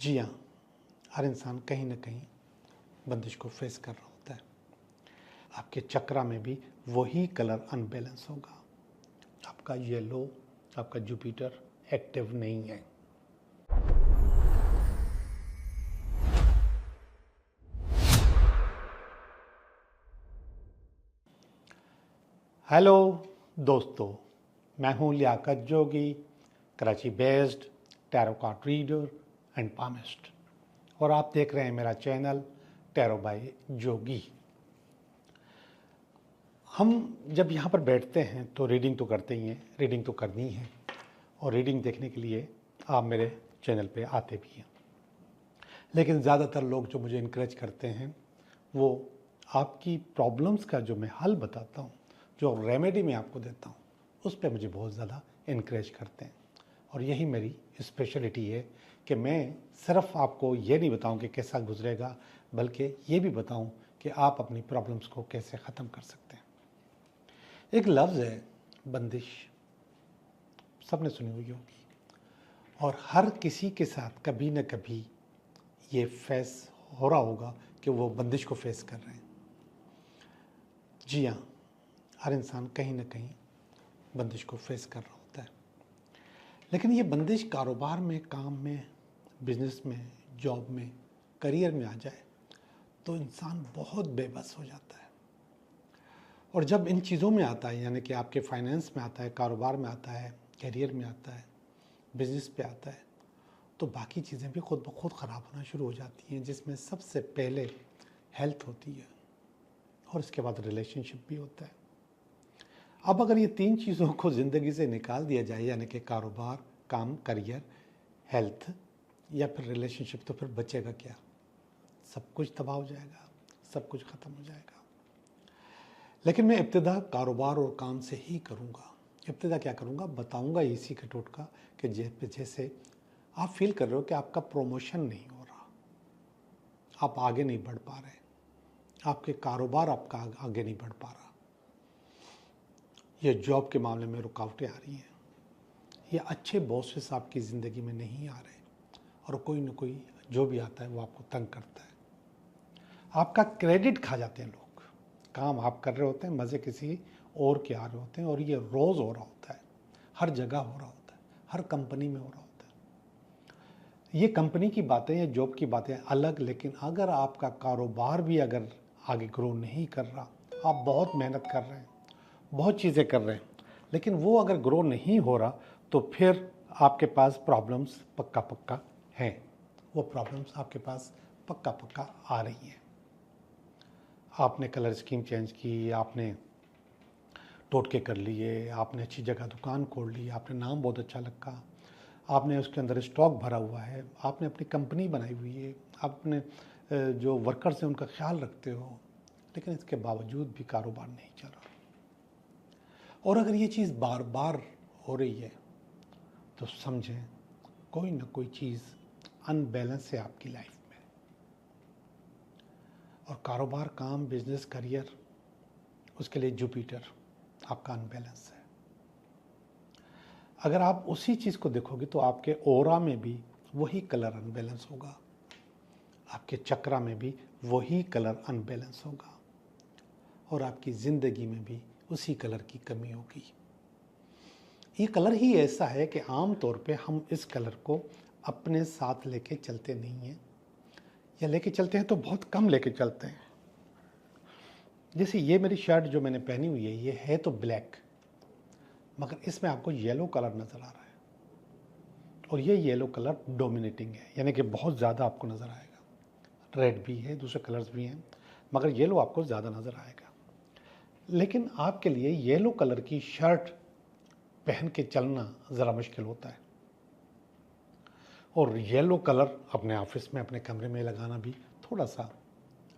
जी हाँ, हर इंसान कहीं न कहीं बंदिश को फेस कर रहा होता है। आपके चक्रा में भी वही कलर अनबैलेंस होगा। आपका येलो, आपका जुपिटर एक्टिव नहीं है। हेलो दोस्तों, मैं हूँ Liyaqat Jogi, Karachi based tarot card reader and palmist, और आप देख रहे हैं मेरा चैनल टैरो बाय जोगी। हम जब यहाँ पर बैठते हैं तो रीडिंग तो करते ही हैं, रीडिंग तो करनी है, और रीडिंग देखने के लिए आप मेरे चैनल पे आते भी हैं। लेकिन ज़्यादातर लोग जो मुझे इनकरेज करते हैं वो आपकी प्रॉब्लम्स का जो मैं हल बताता हूँ, जो रेमेडी मैं आपको देता हूँ, उस पर मुझे बहुत ज़्यादा इनकरेज करते हैं। और यही मेरी स्पेशलिटी है कि मैं सिर्फ आपको ये नहीं बताऊं कि कैसा गुजरेगा, बल्कि ये भी बताऊं कि आप अपनी प्रॉब्लम्स को कैसे ख़त्म कर सकते हैं। एक लफ्ज़ है बंदिश, सबने सुनी हुई होगी, और हर किसी के साथ कभी न कभी ये फेस हो रहा होगा कि वो बंदिश को फेस कर रहे हैं। जी हाँ, हर इंसान कहीं न कहीं बंदिश को फेस कर रहा होता है। लेकिन ये बंदिश कारोबार में, काम में, बिजनेस में, जॉब में, करियर में आ जाए तो इंसान बहुत बेबस हो जाता है। और जब इन चीज़ों में आता है, यानी कि आपके फाइनेंस में आता है, कारोबार में आता है, करियर में आता है, बिजनेस पे आता है, तो बाकी चीज़ें भी खुद ब खुद ख़राब होना शुरू हो जाती हैं, जिसमें सबसे पहले हेल्थ होती है और इसके बाद रिलेशनशिप भी होता है। अब अगर ये तीन चीज़ों को ज़िंदगी से निकाल दिया जाए, यानी कि कारोबार, काम, करियर, हेल्थ या फिर रिलेशनशिप, तो फिर बचेगा क्या? सब कुछ तबाह हो जाएगा, सब कुछ ख़त्म हो जाएगा। लेकिन मैं इब्तिदा कारोबार और काम से ही करूँगा। इब्तिदा क्या करूँगा, बताऊँगा इसी का टोटका कि जैसे आप फील कर रहे हो कि आपका प्रमोशन नहीं हो रहा, आप आगे नहीं बढ़ पा रहे, आपके कारोबार आपका आगे नहीं बढ़ पा रहा, ये जॉब के मामले में रुकावटें आ रही हैं, ये अच्छे बॉसेस आपकी ज़िंदगी में नहीं आ रहे, और कोई न कोई जो भी आता है वो आपको तंग करता है, आपका क्रेडिट खा जाते हैं लोग। काम आप कर रहे होते हैं, मज़े किसी और के आ रहे होते हैं, और ये रोज़ हो रहा होता है, हर जगह हो रहा होता है, हर कंपनी में हो रहा होता है। ये कंपनी की बातें या जॉब की बातें अलग, लेकिन अगर आपका कारोबार भी अगर आगे ग्रो नहीं कर रहा, आप बहुत मेहनत कर रहे हैं, बहुत चीज़ें कर रहे हैं, लेकिन वो अगर ग्रो नहीं हो रहा, तो फिर आपके पास प्रॉब्लम्स पक्का पक्का हैं। वो प्रॉब्लम्स आपके पास पक्का पक्का आ रही हैं। आपने कलर स्कीम चेंज की, आपने टोटके कर लिए, आपने अच्छी जगह दुकान खोल ली, आपने नाम बहुत अच्छा रखा, आपने उसके अंदर स्टॉक भरा हुआ है, आपने अपनी कंपनी बनाई हुई है, आपने जो वर्कर्स हैं उनका ख्याल रखते हो, लेकिन इसके बावजूद भी कारोबार नहीं चल रहा। और अगर ये चीज़ बार बार हो रही है तो समझें कोई ना कोई चीज़ अनबैलेंस है आपकी लाइफ में। और कारोबार, काम, बिजनेस, करियर, उसके लिए जुपिटर आपका अनबैलेंस है। अगर आप उसी चीज़ को देखोगे तो आपके ऑरा में भी वही कलर अनबैलेंस होगा, आपके चक्रा में भी वही कलर अनबैलेंस होगा, और आपकी ज़िंदगी में भी उसी कलर की कमी होगी। ये कलर ही ऐसा है कि आम तौर पे हम इस कलर को अपने साथ लेके चलते नहीं हैं, या लेके चलते हैं तो बहुत कम लेके चलते हैं। जैसे ये मेरी शर्ट जो मैंने पहनी हुई है, ये है तो ब्लैक, मगर इसमें आपको येलो कलर नज़र आ रहा है, और ये येलो कलर डोमिनेटिंग है, यानी कि बहुत ज़्यादा आपको नज़र आएगा। रेड भी है, दूसरे कलर्स भी हैं, मगर येलो आपको ज़्यादा नज़र आएगा। लेकिन आपके लिए येलो कलर की शर्ट पहन के चलना ज़रा मुश्किल होता है, और येलो कलर अपने ऑफिस में, अपने कमरे में लगाना भी थोड़ा सा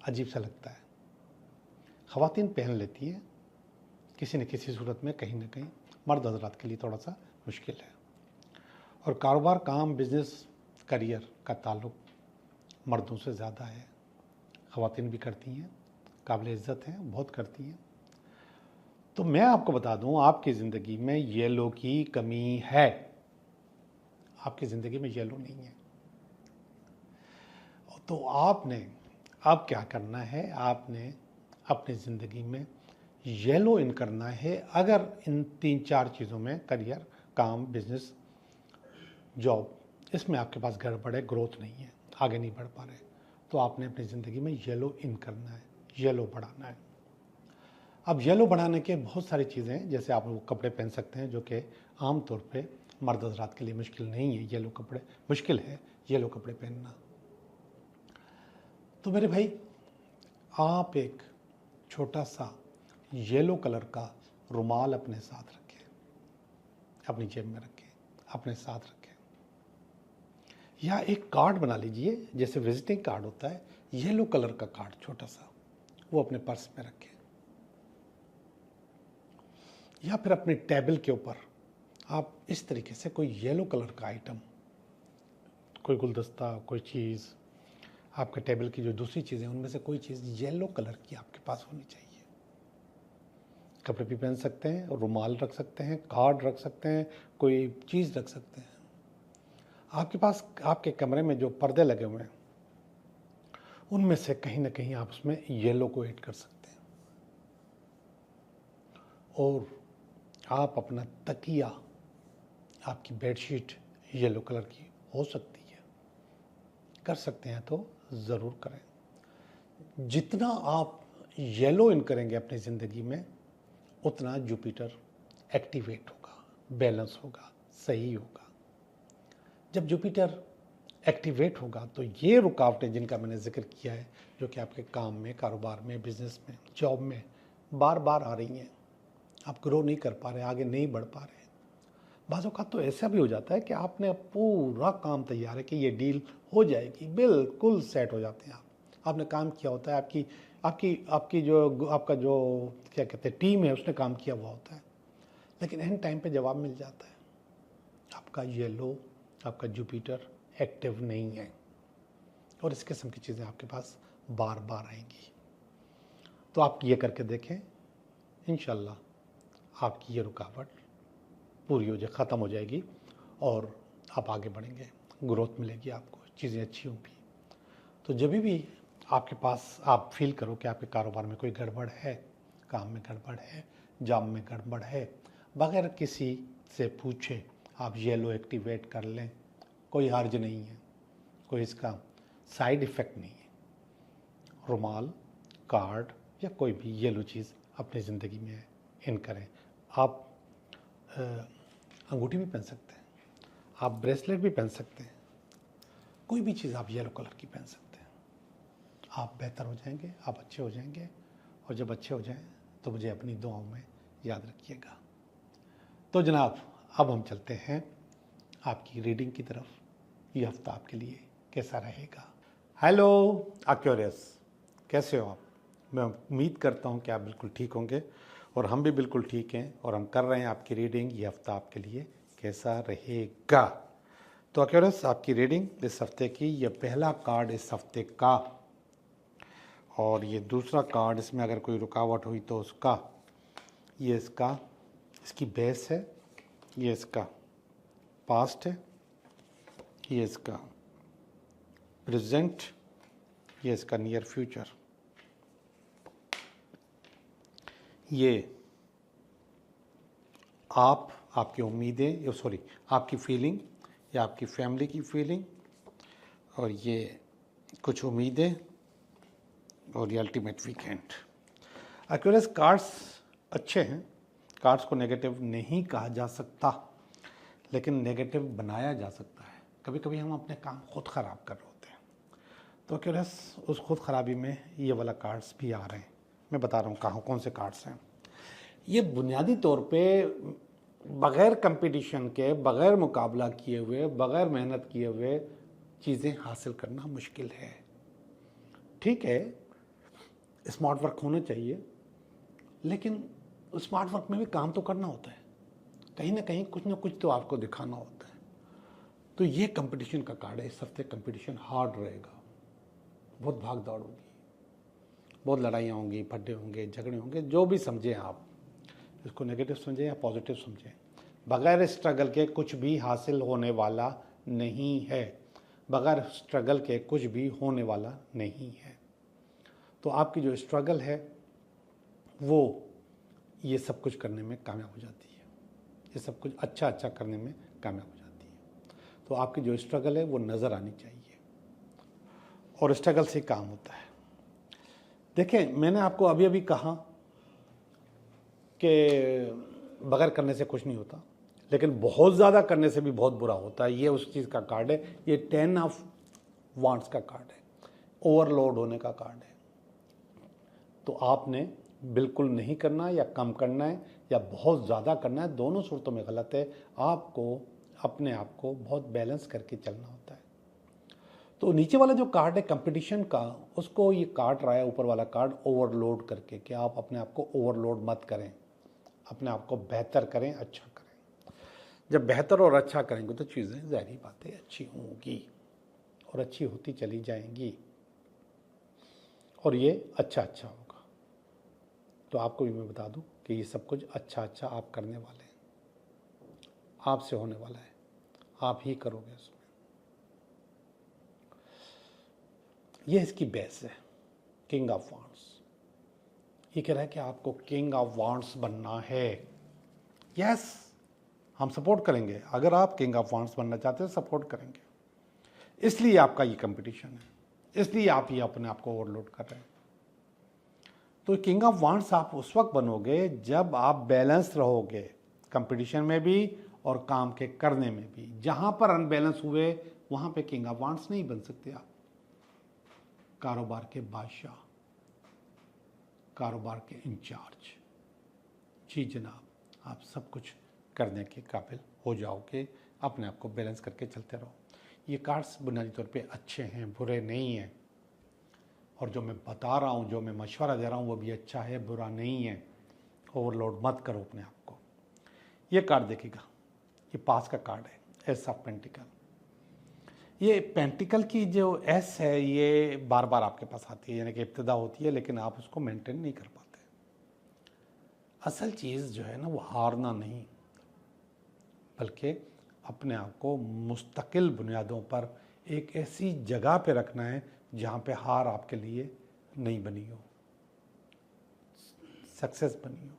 अजीब सा लगता है। ख़वातीन पहन लेती है किसी न किसी सूरत में, कहीं ना कहीं, मर्द हजरात के लिए थोड़ा सा मुश्किल है। और कारोबार, काम, बिजनेस, करियर का ताल्लुक मर्दों से ज़्यादा है। ख़वातीन भी करती हैं, काबिल इज़्ज़त हैं, बहुत करती हैं। तो मैं आपको बता दूं, आपकी ज़िंदगी में येलो की कमी है, आपकी ज़िंदगी में येलो नहीं है। तो आपने अब क्या करना है, आपने अपनी ज़िंदगी में येलो इन करना है। अगर इन 3-4 चीज़ों में करियर, काम, बिजनेस, जॉब, इसमें आपके पास गड़बड़ है, ग्रोथ नहीं है, आगे नहीं बढ़ पा रहे, तो आपने अपनी ज़िंदगी में येलो इन करना है, येलो बढ़ाना है। अब येलो बढ़ाने के बहुत सारी चीज़ें हैं, जैसे आप वो कपड़े पहन सकते हैं जो कि आम तौर पे मर्द हज़रात के लिए मुश्किल नहीं है। येलो कपड़े मुश्किल है, येलो कपड़े पहनना। तो मेरे भाई, आप एक छोटा सा येलो कलर का रुमाल अपने साथ रखें, अपनी जेब में रखें, अपने साथ रखें, या एक कार्ड बना लीजिए, जैसे विजिटिंग कार्ड होता है, येलो कलर का कार्ड छोटा सा, वो अपने पर्स में रखें, या फिर अपने टेबल के ऊपर आप इस तरीके से कोई येलो कलर का आइटम, कोई गुलदस्ता, कोई चीज़, आपके टेबल की जो दूसरी चीज़ें उनमें से कोई चीज़ येलो कलर की आपके पास होनी चाहिए। कपड़े भी पहन सकते हैं, रुमाल रख सकते हैं, कार्ड रख सकते हैं, कोई चीज़ रख सकते हैं। आपके पास आपके कमरे में जो पर्दे लगे हुए हैं उनमें से कहीं ना कहीं आप उसमें येलो को ऐड कर सकते हैं। और आप अपना तकिया, आपकी बेडशीट येलो कलर की हो सकती है, कर सकते हैं तो ज़रूर करें। जितना आप येलो इन करेंगे अपनी ज़िंदगी में, उतना जुपिटर एक्टिवेट होगा, बैलेंस होगा, सही होगा। जब जुपिटर एक्टिवेट होगा तो ये रुकावटें जिनका मैंने जिक्र किया है, जो कि आपके काम में, कारोबार में, बिजनेस में, जॉब में बार बार आ रही हैं, आप ग्रो नहीं कर पा रहे, आगे नहीं बढ़ पा रहे। बाज़ औक़ात तो ऐसा भी हो जाता है कि आपने पूरा काम तैयार है कि ये डील हो जाएगी, बिल्कुल सेट हो जाते हैं आपने काम किया होता है, आपकी आपकी आपकी जो आपका जो क्या कहते हैं टीम है, उसने काम किया हुआ होता है, लेकिन एंड टाइम पे जवाब मिल जाता है, आपका येलो, आपका जुपिटर एक्टिव नहीं है, और इस किस्म की चीज़ें आपके पास बार बार आएंगी। तो आप ये करके देखें, इंशाल्लाह आपकी ये रुकावट पूरी हो जाए, ख़त्म हो जाएगी और आप आगे बढ़ेंगे, ग्रोथ मिलेगी आपको, चीज़ें अच्छी होंगी। तो जब भी आपके पास आप फील करो कि आपके कारोबार में कोई गड़बड़ है, काम में गड़बड़ है, जॉब में गड़बड़ है, बगैर किसी से पूछे आप येलो एक्टिवेट कर लें, कोई हर्ज नहीं है, कोई इसका साइड इफ़ेक्ट नहीं है। रुमाल, कार्ड या कोई भी येलो चीज़ अपनी ज़िंदगी में इन करें। आप अंगूठी भी पहन सकते हैं, आप ब्रेसलेट भी पहन सकते हैं, कोई भी चीज़ आप येलो कलर की पहन सकते हैं। आप बेहतर हो जाएंगे, आप अच्छे हो जाएंगे, और जब अच्छे हो जाएं तो मुझे अपनी दुआओं में याद रखिएगा। तो जनाब, अब हम चलते हैं आपकी रीडिंग की तरफ। ये हफ्ता आपके लिए कैसा रहेगा? हेलो एक्वेरियस, कैसे हो आप? मैं उम्मीद करता हूँ कि आप बिल्कुल ठीक होंगे, और हम भी बिल्कुल ठीक हैं, और हम कर रहे हैं आपकी रीडिंग। ये हफ्ता आपके लिए कैसा रहेगा? तो एक्वेरियस, आपकी रीडिंग इस हफ्ते की, ये पहला कार्ड इस हफ्ते का, और ये दूसरा कार्ड, इसमें अगर कोई रुकावट हुई तो उसका, ये इसकी बेस है, ये इसका पास्ट है, ये इसका प्रेजेंट, ये इसका नियर फ्यूचर। ये आपकी उम्मीदें, सॉरी, आपकी फीलिंग या आपकी फैमिली की फीलिंग, और ये कुछ उम्मीदें, और ये अल्टीमेट वीकेंड। एक्वेरियस, कार्ड्स अच्छे हैं, कार्ड्स को नेगेटिव नहीं कहा जा सकता, लेकिन नेगेटिव बनाया जा सकता है। कभी कभी हम अपने काम खुद ख़राब कर रहे होते हैं, तो एक्वेरियस उस खुद ख़राबी में ये वाला कार्ड्स भी आ रहे हैं। मैं बता रहा हूँ कहाँ कौन से कार्ड्स हैं। ये बुनियादी तौर पे बग़ैर कंपटीशन के, बग़ैर मुकाबला किए हुए, बग़ैर मेहनत किए हुए चीज़ें हासिल करना मुश्किल है। ठीक है, स्मार्ट वर्क होना चाहिए, लेकिन स्मार्ट वर्क में भी काम तो करना होता है, कहीं ना कहीं कुछ ना कुछ तो आपको दिखाना होता है। तो ये कंपटीशन का कार्ड है। इस हफ्ते कंपटीशन हार्ड रहेगा, बहुत भाग दौड़ होगी, बहुत लड़ाइयाँ होंगी, फड्डे होंगे, झगड़े होंगे, जो भी समझें आप, इसको नेगेटिव समझें या पॉजिटिव समझें, बगैर स्ट्रगल के कुछ भी हासिल होने वाला नहीं है। बगैर स्ट्रगल के कुछ भी होने वाला नहीं है। तो आपकी जो स्ट्रगल है वो ये सब कुछ करने में कामयाब हो जाती है, ये सब कुछ अच्छा अच्छा करने में कामयाब हो जाती है। तो आपकी जो स्ट्रगल है वो नज़र आनी चाहिए और स्ट्रगल से काम होता है। देखें, मैंने आपको अभी अभी कहा कि बगैर करने से कुछ नहीं होता, लेकिन बहुत ज़्यादा करने से भी बहुत बुरा होता है। ये उस चीज़ का कार्ड है, ये 10 ऑफ वांड्स का कार्ड है, ओवरलोड होने का कार्ड है। तो आपने बिल्कुल नहीं करना या कम करना है या बहुत ज़्यादा करना है, दोनों सूरतों में गलत है। आपको अपने आप को बहुत बैलेंस करके चलना होता है। तो नीचे वाला जो कार्ड है कंपटीशन का, उसको ये काट रहा है ऊपर वाला कार्ड ओवरलोड करके, कि आप अपने आप को ओवरलोड मत करें, अपने आप को बेहतर करें, अच्छा करें। जब बेहतर और अच्छा करेंगे तो चीज़ें ज़ाहिर बातें अच्छी होंगी और अच्छी होती चली जाएंगी और ये अच्छा अच्छा होगा। तो आपको भी मैं बता दूं कि ये सब कुछ अच्छा अच्छा आप करने वाले हैं, आपसे होने वाला है, आप ही करोगे उसमें। ये इसकी बेस है, किंग ऑफ वांड्स। ये कह रहा है कि आपको किंग ऑफ वांड्स बनना है। यस, हम सपोर्ट करेंगे। अगर आप किंग ऑफ वांड्स बनना चाहते हैं सपोर्ट करेंगे। इसलिए आपका ये कंपटीशन है, इसलिए आप ये अपने आप को ओवरलोड कर रहे हैं। तो किंग ऑफ वांड्स आप उस वक्त बनोगे जब आप बैलेंस रहोगे, कंपटीशन में भी और काम के करने में भी। जहां पर अनबैलेंस हुए वहां पे किंग ऑफ वांड्स नहीं बन सकते आप। कारोबार के बादशाह, कारोबार के इंचार्ज, जी जनाब, आप सब कुछ करने के काबिल हो जाओगे। अपने आप को बैलेंस करके चलते रहो। ये कार्ड्स बुनियादी तौर पे अच्छे हैं, बुरे नहीं हैं। और जो मैं बता रहा हूँ, जो मैं मशवरा दे रहा हूँ, वो भी अच्छा है, बुरा नहीं है। ओवरलोड मत करो अपने आप को। ये कार्ड देखिएगा, ये पास का कार्ड है, एस ऑफ पेंटिकल। ये पेंटिकल की जो एस है ये बार बार आपके पास आती है, यानी कि इब्तिदा होती है, लेकिन आप उसको मेंटेन नहीं कर पाते। असल चीज़ जो है ना वो हारना नहीं, बल्कि अपने आप को मुस्तकिल बुनियादों पर एक ऐसी जगह पे रखना है जहाँ पे हार आपके लिए नहीं बनी हो, सक्सेस बनी हो।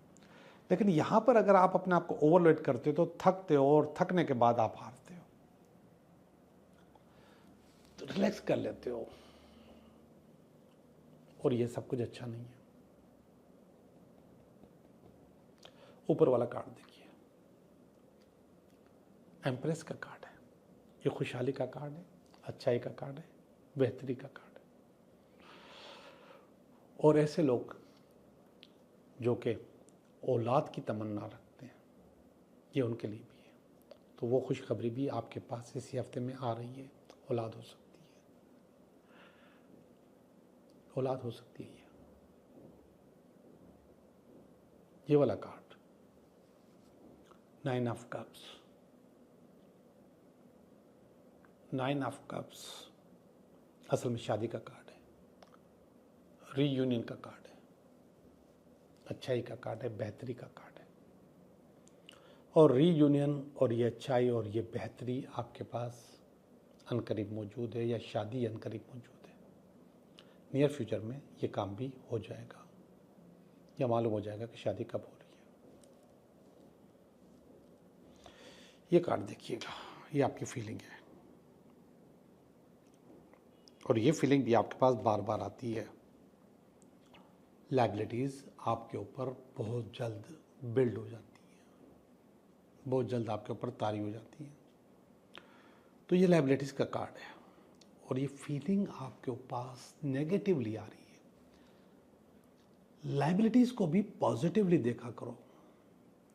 लेकिन यहाँ पर अगर आप अपने आप को ओवरलोड करते हो तो थकते हो, और थकने के बाद आप हारते हो। तो रिलैक्स कर लेते हो, और ये सब कुछ अच्छा नहीं है। ऊपर वाला कार्ड देखिए, एम्प्रेस का कार्ड है। ये खुशहाली का कार्ड है, अच्छाई का कार्ड है, बेहतरी का कार्ड है। और ऐसे लोग जो कि औलाद की तमन्ना रखते हैं, ये उनके लिए भी है। तो वो खुशखबरी भी आपके पास इसी हफ्ते में आ रही है। औलाद हो सकती है, औलाद हो सकती है। ये वाला card, 9 of cups. 9 of cups असल में शादी का कार्ड है, रीयूनियन का कार्ड है, अच्छाई का कार्ड है, बेहतरी का कार्ड है। और रीयूनियन और ये अच्छाई और ये बेहतरी आपके पास अनकरीब मौजूद है, या शादी अनकरीब मौजूद है। नियर फ्यूचर में ये काम भी हो जाएगा, या मालूम हो जाएगा कि शादी कब हो रही है। ये कार्ड देखिएगा, ये आपकी फीलिंग है, और ये फीलिंग भी आपके पास बार बार आती है। लायबिलिटीज़ आपके ऊपर बहुत जल्द बिल्ड हो जाती हैं, बहुत जल्द आपके ऊपर तारी हो जाती हैं। तो ये लायबिलिटीज़ का कार्ड है, और ये फीलिंग आपके पास नेगेटिवली आ रही है। लायबिलिटीज़ को भी पॉजिटिवली देखा करो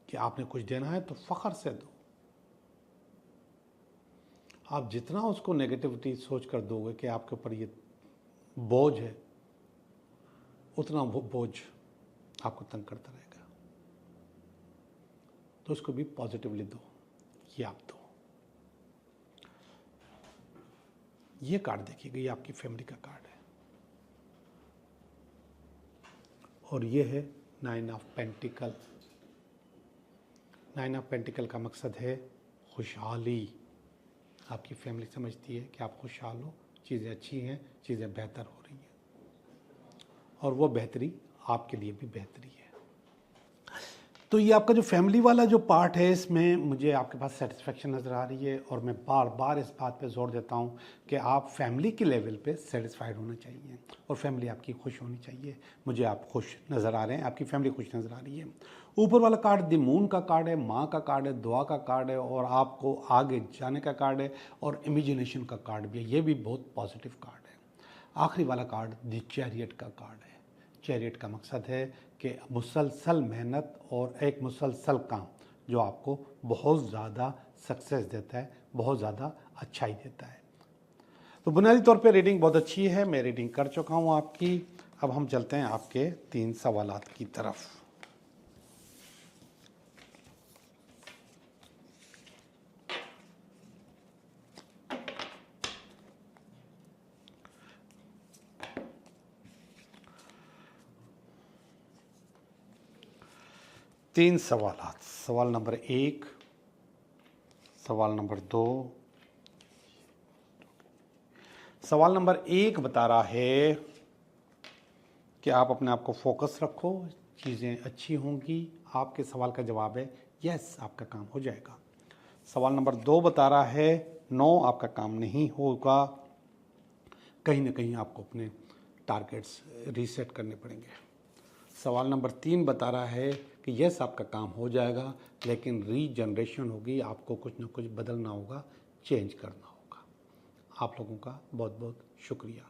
कि आपने कुछ देना है तो फ़ख्र से दो। आप जितना उसको नेगेटिविटी सोच कर दोगे कि आपके ऊपर ये बोझ है, उतना वो बोझ आपको तंग करता रहेगा। तो उसको भी पॉजिटिवली दो, ये आप दो। ये कार्ड देखिएगा, ये आपकी फैमिली का कार्ड है, और ये है 9 ऑफ पेंटिकल। 9 ऑफ पेंटिकल का मकसद है खुशहाली, आपकी फैमिली समझती है कि आप खुशहाल हो, चीज़ें अच्छी हैं, चीज़ें बेहतर हो रही हैं, और वो बेहतरी आपके लिए भी बेहतरी है। तो ये आपका जो फैमिली वाला जो पार्ट है, इसमें मुझे आपके पास सेटिस्फेक्शन नज़र आ रही है, और मैं बार बार इस बात पे जोर देता हूँ कि आप फैमिली के लेवल पे सेटिस्फाइड होना चाहिए, और फैमिली आपकी खुश होनी चाहिए। मुझे आप खुश नज़र आ रहे हैं, आपकी फैमिली खुश नज़र आ रही है। ऊपर वाला कार्ड द मून का कार्ड है, माँ का कार्ड है, दुआ का कार्ड है, और आपको आगे जाने का कार्ड है, और इमेजिनेशन का कार्ड भी है। ये भी बहुत पॉजिटिव कार्ड है। आखिरी वाला कार्ड द चैरियट का कार्ड है। चैरियट का मकसद है कि मुसलसल मेहनत और एक मुसलसल काम जो आपको बहुत ज़्यादा सक्सेस देता है, बहुत ज़्यादा अच्छाई देता है। तो बुनियादी तौर पे रीडिंग बहुत अच्छी है, मैं रीडिंग कर चुका हूँ आपकी। अब हम चलते हैं आपके 3 सवालात की तरफ। तीन सवालात। सवाल नंबर 1, सवाल नंबर 2। सवाल नंबर 1 बता रहा है कि आप अपने आप को फोकस रखो, चीज़ें अच्छी होंगी। आपके सवाल का जवाब है यस, आपका काम हो जाएगा। सवाल नंबर 2 बता रहा है नो, आपका काम नहीं होगा, कहीं ना कहीं आपको अपने टारगेट्स रीसेट करने पड़ेंगे। सवाल नंबर 3 बता रहा है कि यस, आपका काम हो जाएगा, लेकिन रीजनरेशन होगी, आपको कुछ ना कुछ बदलना होगा, चेंज करना होगा। आप लोगों का बहुत बहुत शुक्रिया।